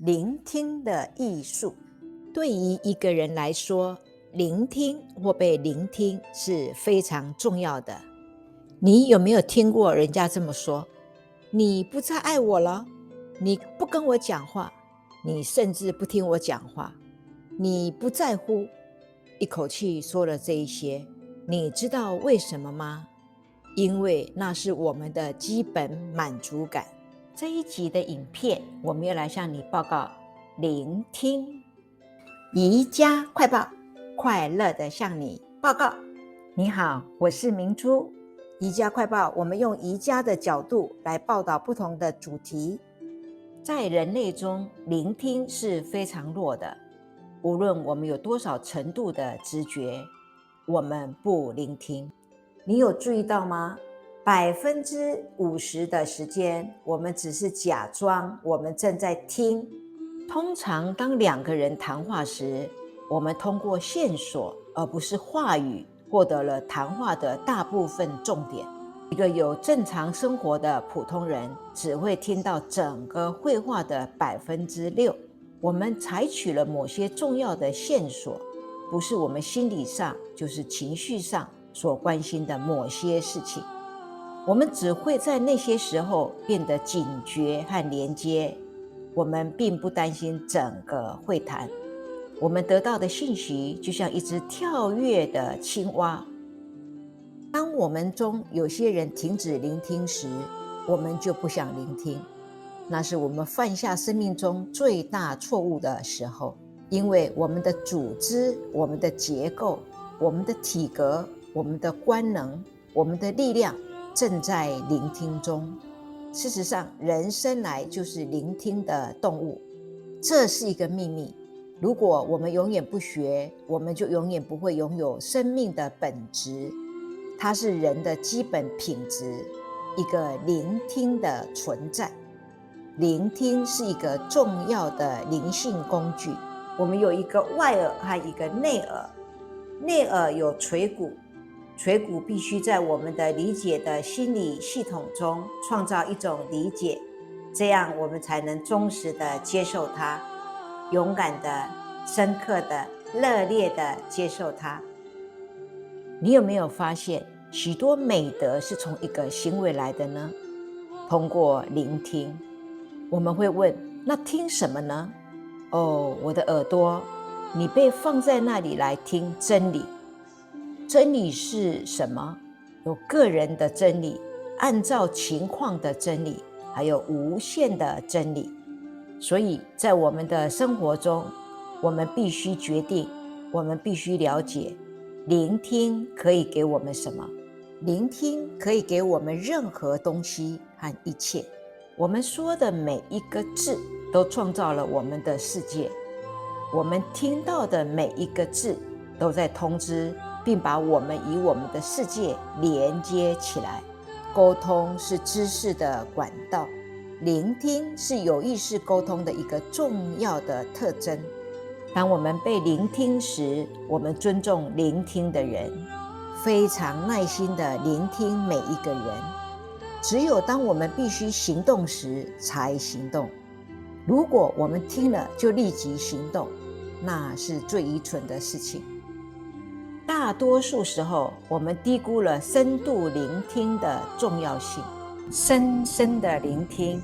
聆听的艺术。对于一个人来说，聆听或被聆听是非常重要的。你有没有听过人家这么说？你不再爱我了，你不跟我讲话，你甚至不听我讲话，你不在乎，一口气说了这一些。你知道为什么吗？因为那是我们的基本满足感。这一集的影片，我们要来向你报告聆听宜家快报，快乐的向你报告。你好，我是明珠。宜家快报，我们用宜家的角度来报道不同的主题。在人类中，聆听是非常弱的。无论我们有多少程度的知觉，我们不聆听。你有注意到吗？50%的时间，我们只是假装我们正在听。通常当两个人谈话时，我们通过线索而不是话语，获得了谈话的大部分重点。一个有正常生活的普通人只会听到整个会话的6%。我们采取了某些重要的线索，不是我们心理上就是情绪上所关心的某些事情。我们只会在那些时候变得警觉和连接，我们并不担心整个会谈。我们得到的信息就像一只跳跃的青蛙。当我们中有些人停止聆听时，我们就不想聆听。那是我们犯下生命中最大错误的时候，因为我们的组织、我们的结构、我们的体格、我们的官能、我们的力量正在聆听中。事实上，人生来就是聆听的动物，这是一个秘密。如果我们永远不学，我们就永远不会拥有生命的本质。它是人的基本品质，一个聆听的存在。聆听是一个重要的灵性工具。我们有一个外耳和一个内耳。内耳有垂骨，垂骨必须在我们的理解的心理系统中创造一种理解，这样我们才能忠实的接受它，勇敢的、深刻的、热烈的接受它。你有没有发现，许多美德是从一个行为来的呢？通过聆听。我们会问，那听什么呢？哦，我的耳朵，你被放在那里来听真理。真理是什么？有个人的真理，按照情况的真理，还有无限的真理。所以在我们的生活中，我们必须决定，我们必须了解，聆听可以给我们什么？聆听可以给我们任何东西和一切。我们说的每一个字都创造了我们的世界，我们听到的每一个字都在通知并把我们与我们的世界连接起来。沟通是知识的管道，聆听是有意识沟通的一个重要的特征。当我们被聆听时，我们尊重聆听的人，非常耐心地聆听每一个人。只有当我们必须行动时才行动。如果我们听了就立即行动，那是最愚蠢的事情。大多数时候，我们低估了深度聆听的重要性。深深的聆听，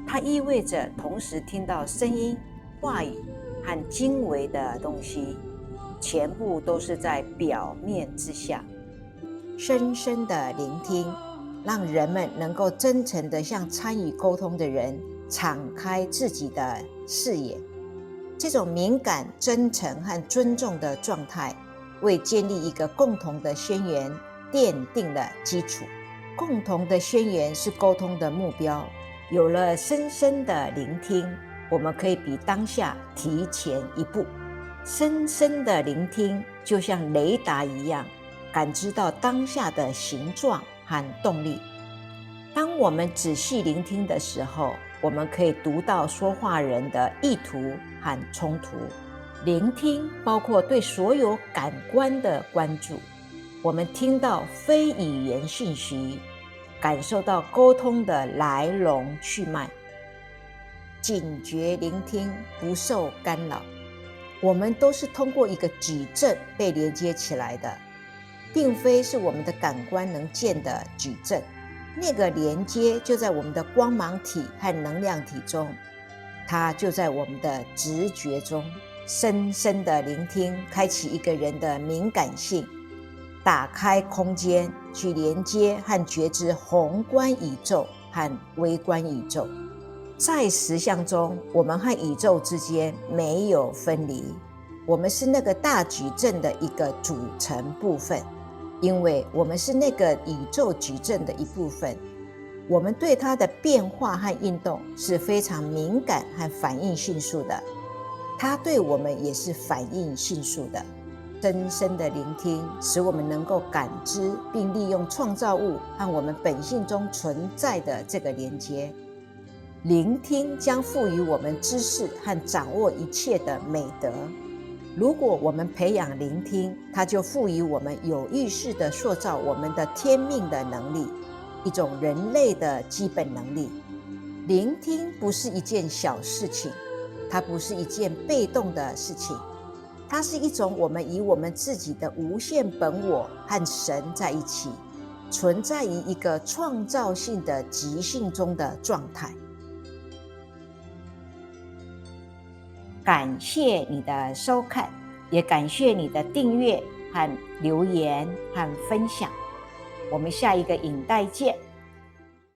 它意味着同时听到声音、话语和精微的东西，全部都是在表面之下。深深的聆听，让人们能够真诚地向参与沟通的人敞开自己的视野。这种敏感、真诚和尊重的状态，为建立一个共同的宣言奠定了基础。共同的宣言是沟通的目标。有了深深的聆听，我们可以比当下提前一步。深深的聆听就像雷达一样，感知到当下的形状和动力。当我们仔细聆听的时候，我们可以读到说话人的意图和冲突。聆听包括对所有感官的关注。我们听到非语言讯息，感受到沟通的来龙去脉。警觉聆听，不受干扰。我们都是通过一个矩阵被连接起来的，并非是我们的感官能见的矩阵。那个连接就在我们的光芒体和能量体中，它就在我们的直觉中。深深的聆听，开启一个人的敏感性，打开空间去连接和觉知宏观宇宙和微观宇宙。在实相中，我们和宇宙之间没有分离，我们是那个大矩阵的一个组成部分。因为我们是那个宇宙矩阵的一部分，我们对它的变化和运动是非常敏感和反应迅速的，它对我们也是反应迅速的。深深的聆听使我们能够感知并利用创造物和我们本性中存在的这个连接。聆听将赋予我们知识和掌握一切的美德。如果我们培养聆听，它就赋予我们有意识地塑造我们的天命的能力，一种人类的基本能力。聆听不是一件小事情，它不是一件被动的事情，它是一种我们以我们自己的无限本我和神在一起，存在于一个创造性的即兴中的状态。感谢你的收看，也感谢你的订阅和留言和分享。我们下一个影带见。